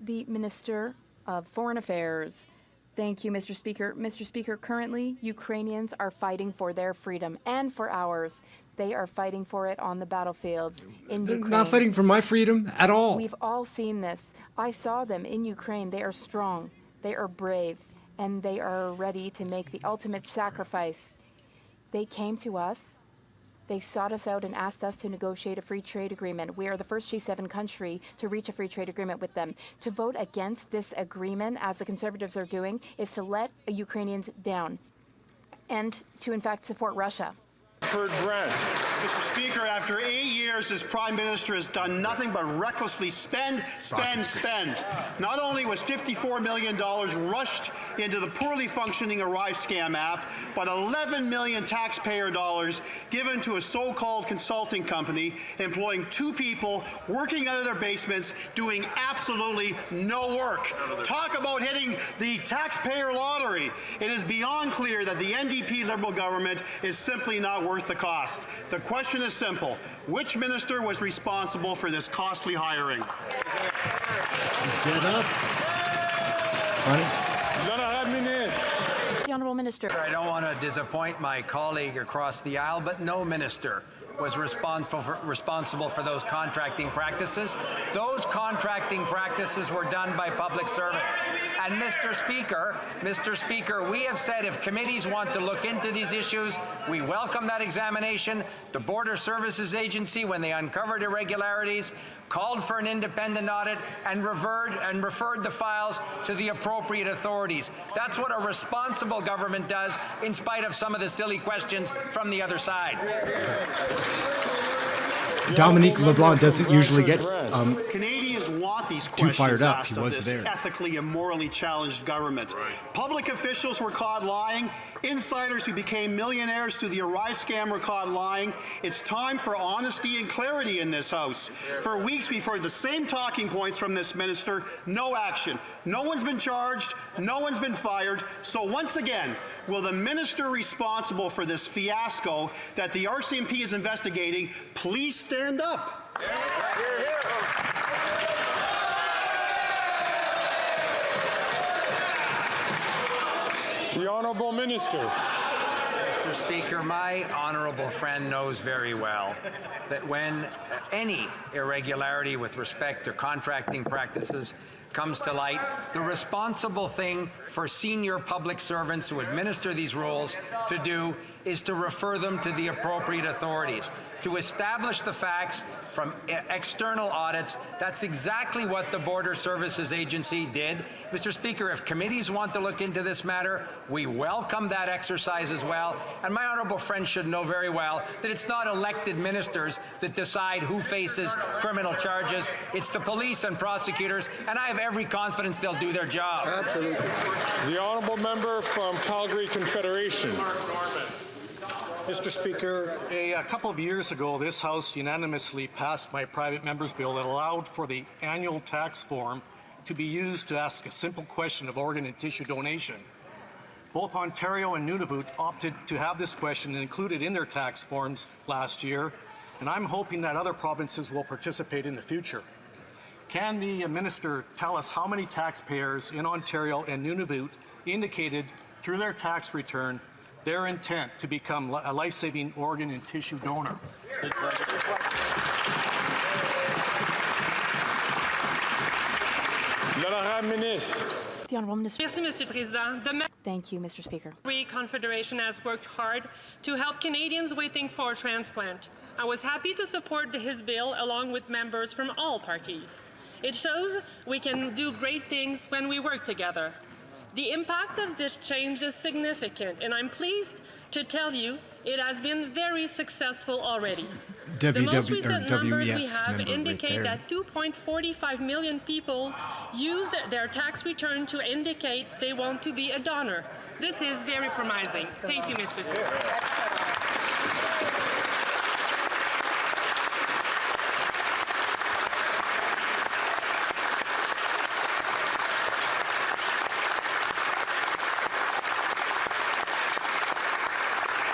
The Minister of Foreign Affairs. Thank you, Mr. Speaker. Mr. Speaker, currently, Ukrainians are fighting for their freedom and for ours. They are fighting for it on the battlefields in Ukraine. They're not fighting for my freedom at all. We've all seen this. I saw them in Ukraine. They are strong, they are brave, and they are ready to make the ultimate sacrifice. They came to us. They sought us out and asked us to negotiate a free trade agreement. We are the first G7 country to reach a free trade agreement with them. To vote against this agreement, as the Conservatives are doing, is to let Ukrainians down and to, in fact, support Russia. Mr. Speaker, after 8 years, this Prime Minister has done nothing but recklessly spend. Not only was $54 million rushed into the poorly functioning Arrive scam app, but 11 million taxpayer dollars given to a so-called consulting company employing 2 people working out of their basements doing absolutely no work. Talk about hitting the taxpayer lottery. It is beyond clear that the NDP Liberal government is simply not worth the cost. The question is simple. Which minister was responsible for this costly hiring? Get up. It's funny. The Honourable Minister. I don't want to disappoint my colleague across the aisle, but no minister was responsible for those contracting practices. Those contracting practices were done by public servants. And Mr. Speaker, we have said if committees want to look into these issues, we welcome that examination. The Border Services Agency, when they uncovered irregularities, called for an independent audit and referred the files to the appropriate authorities. That's what a responsible government does, in spite of some of the silly questions from the other side. Dominique LeBlanc doesn't usually get Canadians want these too fired up. He questions was asked of this there. ethically and morally challenged government. Public officials were caught lying, insiders who became millionaires through the Arise scam caught lying. It's time for honesty and clarity in this House. For weeks we've heard the same talking points from this minister, no action. No one's been charged, no one's been fired. So once again, will the minister responsible for this fiasco that the RCMP is investigating please stand up? Hear, hear. The Honourable Minister. Mr. Speaker, my honourable friend knows very well that when any irregularity with respect to contracting practices comes to light, the responsible thing for senior public servants who administer these rules to do is to refer them to the appropriate authorities, to establish the facts from external audits. That's exactly what the Border Services Agency did. Mr. Speaker, if committees want to look into this matter, we welcome that exercise as well. And my honourable friend should know very well that it's not elected ministers that decide who faces criminal charges. It's the police and prosecutors, and I have every confidence they'll do their job. Absolutely. The Honourable Member from Calgary Confederation. Mr. Speaker, a couple of years ago, this House unanimously passed my private member's bill that allowed for the annual tax form to be used to ask a simple question of organ and tissue donation. Both Ontario and Nunavut opted to have this question included in their tax forms last year, and I'm hoping that other provinces will participate in the future. Can the minister tell us how many taxpayers in Ontario and Nunavut indicated through their tax return their intent to become a life-saving organ and tissue donor? The Honourable Minister. Merci, Monsieur le Président. Thank you, Mr. Speaker. The Confederation has worked hard to help Canadians waiting for a transplant. I was happy to support his bill along with members from all parties. It shows we can do great things when we work together. The impact of this change is significant, and I'm pleased to tell you it has been very successful already. The most recent numbers we have indicate that 2.45 million people used their tax return to indicate they want to be a donor. This is very promising. Thank you, Mr. Speaker.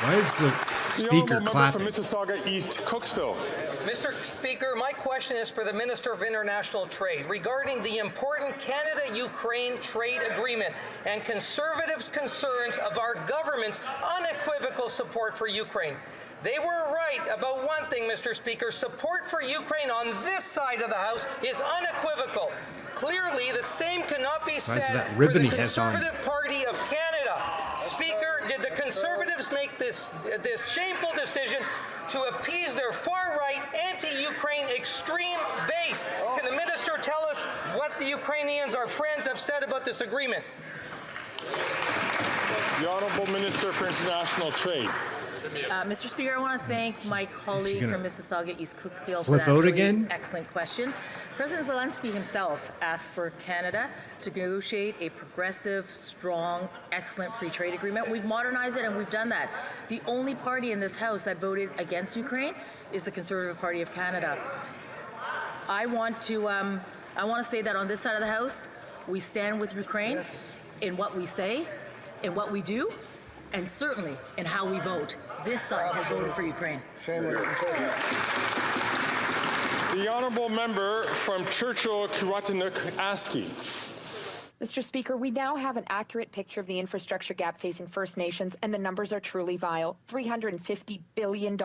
Why is the speaker clapping? From Mississauga East, Cooksville. Mr. Speaker, my question is for the Minister of International Trade regarding the important Canada-Ukraine trade agreement and Conservatives' concerns of our government's unequivocal support for Ukraine. They were right about one thing, Mr. Speaker. Support for Ukraine on this side of the House is unequivocal. Clearly, the same cannot be said for the Conservative Party of Canada. Speaker, did the Conservatives make this shameful decision to appease their far-right, anti-Ukraine extreme base? Can the minister tell us what the Ukrainians, our friends, have said about this agreement? The Honourable Minister for International Trade. Mr. Speaker, I want to thank my colleague from Mississauga East Cookfield for flip that out really again? excellent question. President Zelensky himself asked for Canada to negotiate a progressive, strong, excellent free trade agreement. We've modernized it and we've done that. The only party in this House that voted against Ukraine is the Conservative Party of Canada. I want to say that on this side of the House, we stand with Ukraine in what we say, in what we do, and certainly in how we vote. This side has voted for Ukraine. The Honourable Member from Churchill, Kiwatanuk-Aski. Mr. Speaker, we now have an accurate picture of the infrastructure gap facing First Nations, and the numbers are truly vile. $350 billion.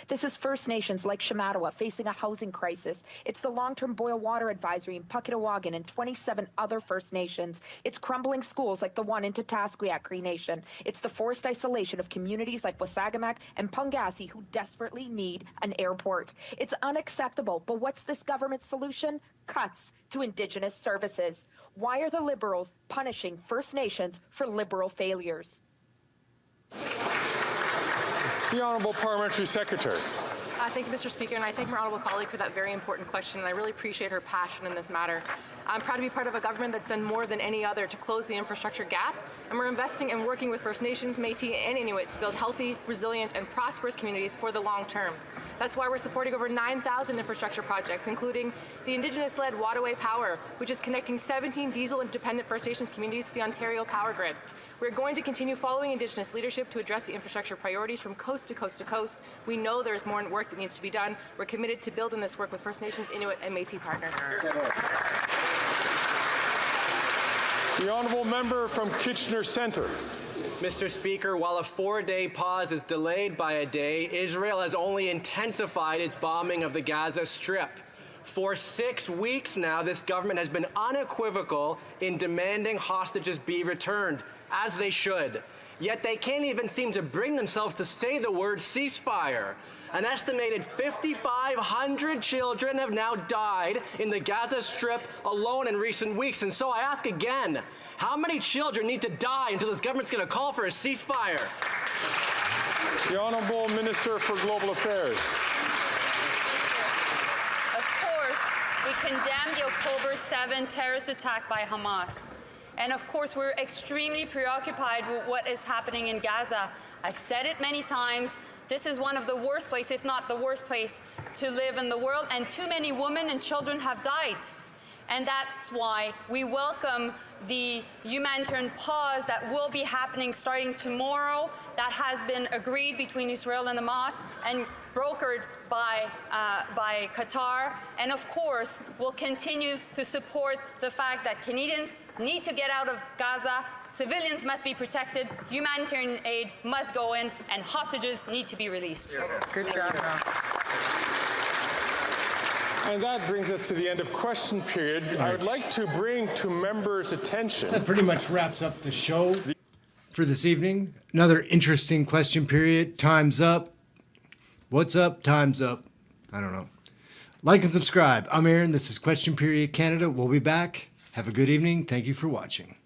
This is First Nations like Shamattawa facing a housing crisis. It's the long-term boil water advisory in Pucketawagan and 27 other First Nations. It's crumbling schools like the one in Tatasquiac Cree Nation. It's the forced isolation of communities like Wasagamak and Pungasi who desperately need an airport. It's unacceptable, but what's this government's solution? Cuts to Indigenous services. Why are the Liberals punishing First Nations for Liberal failures? The Honourable Parliamentary Secretary. Thank you, Mr. Speaker, and I thank my honourable colleague for that very important question, and I really appreciate her passion in this matter. I'm proud to be part of a government that's done more than any other to close the infrastructure gap, and we're investing and working with First Nations, Métis, and Inuit to build healthy, resilient, and prosperous communities for the long term. That's why we're supporting over 9,000 infrastructure projects, including the Indigenous-led Waterway Power, which is connecting 17 diesel-independent First Nations communities to the Ontario power grid. We're going to continue following Indigenous leadership to address the infrastructure priorities from coast to coast to coast. We know there's more work that needs to be done. We're committed to building this work with First Nations, Inuit, and Métis partners. The Honourable Member from Kitchener Centre. Mr. Speaker, while a 4-day pause is delayed by a day, Israel has only intensified its bombing of the Gaza Strip. For 6 weeks now, this government has been unequivocal in demanding hostages be returned, as they should. Yet they can't even seem to bring themselves to say the word ceasefire. An estimated 5,500 children have now died in the Gaza Strip alone in recent weeks. And so I ask again, how many children need to die until this government's going to call for a ceasefire? The Honourable Minister for Global Affairs. Of course, we condemn the October 7 terrorist attack by Hamas. And of course, we're extremely preoccupied with what is happening in Gaza. I've said it many times. This is one of the worst places, if not the worst place, to live in the world, and too many women and children have died. And that's why we welcome the humanitarian pause that will be happening starting tomorrow, that has been agreed between Israel and Hamas and brokered by Qatar. And of course, we'll continue to support the fact that Canadians need to get out of Gaza, civilians must be protected, humanitarian aid must go in, and hostages need to be released. Good job. And that brings us to the end of question period. Nice. I would like to bring to members' attention. That pretty much wraps up the show for this evening. Another interesting question period. Time's up. What's up? Time's up. I don't know. Like and subscribe. I'm Aaron. This is Question Period Canada. We'll be back. Have a good evening. Thank you for watching.